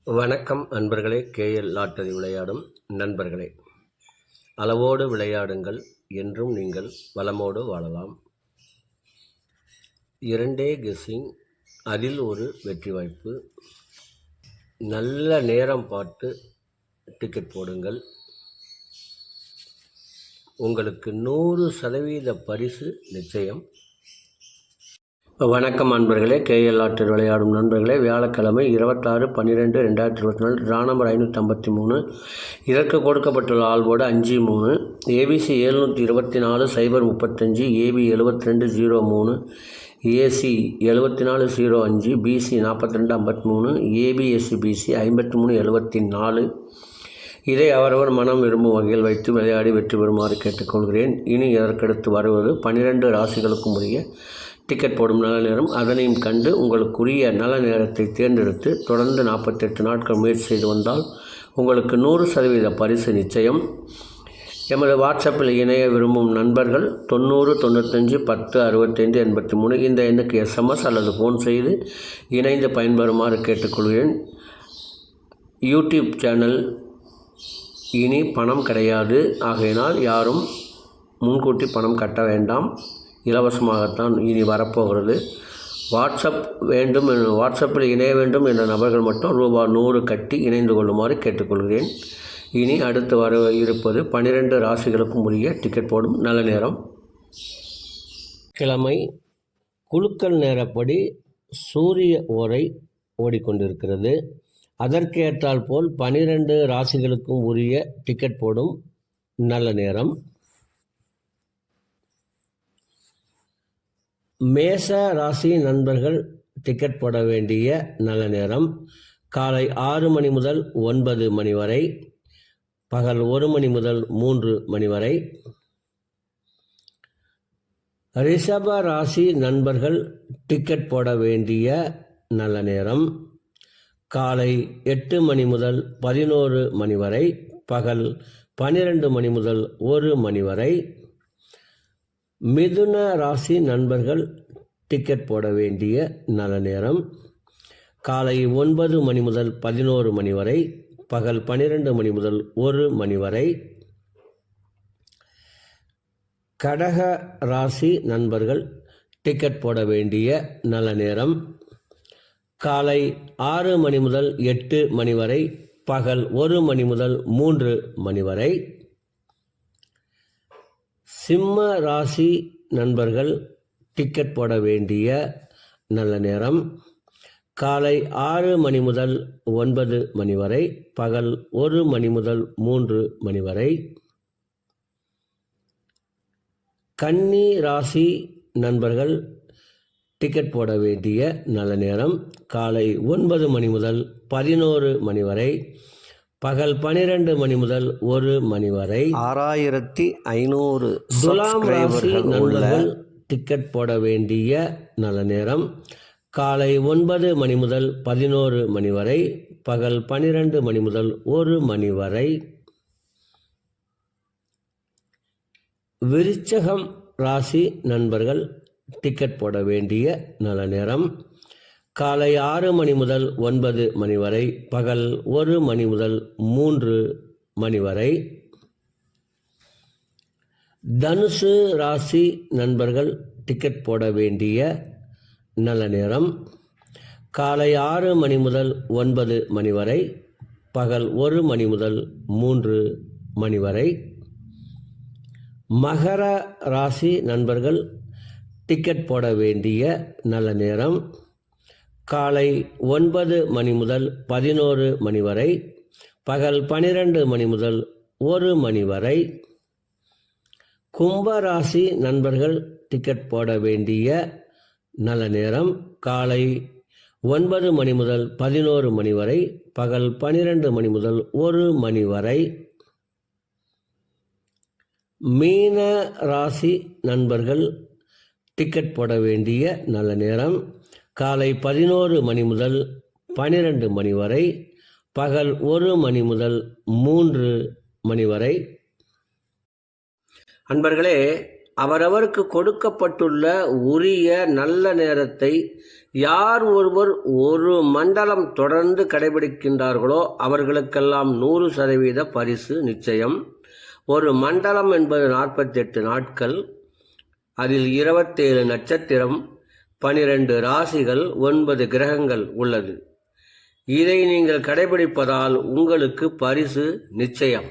வணக்கம் அன்பர்களே. KL lottery விளையாடும் நண்பர்களே, அளவோடு விளையாடுங்கள், என்றும் நீங்கள் வளமோடு வாழலாம். 2 கெஸ்ஸிங், அதில் ஒரு வெற்றி வாய்ப்பு. நல்ல நேரம் பார்த்து டிக்கெட் போடுங்கள். உங்களுக்கு 100% பரிசு நிச்சயம். வணக்கம் அன்பர்களே. கேஎல் லாட்டரி விளையாடும் நண்பர்களே, வியாழக்கிழமை 26/12/2024, ரா நம்பர் 553. இதற்கு கொடுக்கப்பட்டுள்ள ஆல்போர்டு 5-3, ஏபிசி 724 035, ஏபி 7203, ஏசி 7405, பிசி 4253, ஏபிஎஸ்சி பிசி 5374. இதை அவரவர் மனம் விரும்பும் வகையில் வைத்து விளையாடி வெற்றி பெறுமாறு கேட்டுக்கொள்கிறேன். இனி இதற்கடுத்து வருவது 12 ராசிகளுக்கும் உரிய டிக்கெட் போடும் நல்ல நேரம். அதனையும் கண்டு உங்களுக்குரிய நல்ல நேரத்தை தேர்ந்தெடுத்து தொடர்ந்து 48 நாட்கள் முயற்சி செய்து வந்தால் உங்களுக்கு 100% பரிசு நிச்சயம். எமது வாட்ஸ்அப்பில் இணைய விரும்பும் நண்பர்கள் 90 95 10 65 83 இந்த எண்ணுக்கு SMS அல்லது ஃபோன் செய்து இணைந்து பயன்பெறுமாறு கேட்டுக்கொள்கிறேன். யூடியூப் சேனல் இனி பணம் கிடையாது. ஆகையினால் யாரும் முன்கூட்டி பணம் கட்ட வேண்டாம். இலவசமாகத்தான் இனி வரப்போகிறது. வாட்ஸ்அப்பில் இணைய வேண்டும் என்ற நபர்கள் மட்டும் ரூபாய் 100 கட்டி இணைந்து கொள்ளுமாறு கேட்டுக்கொள்கிறேன். இனி அடுத்து வர இருப்பது 12 ராசிகளுக்கும் உரிய டிக்கெட் போடும் நல்ல நேரம். கிழமை குலுக்கல் நேரப்படி சூரிய ஓரை ஓடிக்கொண்டிருக்கிறது. அதற்கேற்றால் போல் 12 ராசிகளுக்கும் உரிய டிக்கெட் போடும் நல்ல நேரம். மேச ராசி நண்பர்கள் டிக்கெட் போட வேண்டிய நல்ல நேரம் காலை 6 மணி முதல் 9 மணி வரை, பகல் 1 மணி முதல் 3 மணி வரை. ரிஷப ராசி நண்பர்கள் டிக்கெட் போட வேண்டிய நல்ல நேரம் காலை 8 மணி முதல் 11 மணி வரை, பகல் 12 மணி முதல் 1 மணி வரை. மிதுன ராசி நண்பர்கள் டிக்கெட் போட வேண்டிய நல்ல நேரம் காலை 9 மணி முதல் 11 மணி வரை, பகல் 12 மணி முதல் 1 மணி வரை. கடக ராசி நண்பர்கள் டிக்கெட் போட வேண்டிய நல்ல நேரம் காலை 6 மணி முதல் 8 மணி வரை, பகல் 1 மணி முதல் 3 மணி வரை. சிம்ம ராசி நண்பர்கள் டிக்கெட் போட வேண்டிய நல்ல நேரம் காலை 6 மணி முதல் 9 மணி வரை, பகல் 1 மணி முதல் 3 மணி வரை. கன்னி ராசி நண்பர்கள் டிக்கெட் போட வேண்டிய நல்ல நேரம் காலை 9 மணி முதல் 11 மணி வரை, பகல் 12 மணி முதல் 1 மணி வரை. 6500 துலாம் ராசி நண்பர்கள் டிக்கெட் போட வேண்டிய நல்ல நேரம் காலை 9 மணி முதல் 11 மணி வரை, பகல் 12 மணி முதல் 1 மணி வரை. விருச்சகம் ராசி நண்பர்கள் டிக்கெட் போட வேண்டிய நல்ல நேரம் காலை 6 மணி முதல் 9 மணி வரை, பகல் 1 மணி முதல் 3 மணி வரை. தனுசு ராசி நண்பர்கள் டிக்கெட் போட வேண்டிய நல்ல நேரம் காலை 6 மணி முதல் 9 மணி வரை, பகல் 1 மணி முதல் 3 மணி வரை. மகர ராசி நண்பர்கள் டிக்கெட் போட வேண்டிய நல்ல நேரம் காலை 9 மணி முதல் 11 மணி வரை, பகல் 12 மணி முதல் 1 மணி வரை. கும்பராசி நண்பர்கள் டிக்கெட் போட வேண்டிய நல்ல நேரம் காலை 9 மணி முதல் 11 மணி வரை, பகல் 12 மணி முதல் 1 மணி வரை. மீன ராசி நண்பர்கள் டிக்கெட் போட வேண்டிய நல்ல நேரம் காலை 11 மணி முதல் 12 மணி வரை, பகல் 1 மணி முதல் 3 மணி வரை. அன்பர்களே, அவரவருக்கு கொடுக்கப்பட்டுள்ள உரிய நல்ல நேரத்தை யார் ஒருவர் ஒரு மண்டலம் தொடர்ந்து கடைபிடிக்கின்றார்களோ அவர்களுக்கெல்லாம் 100% பரிசு நிச்சயம். ஒரு மண்டலம் என்பது 48 நாட்கள், அதில் 27 நட்சத்திரம், 12 ராசிகள், 9 கிரகங்கள் உள்ளது. இதை நீங்கள் கடைபிடிப்பதால் உங்களுக்கு பரிசு நிச்சயம்.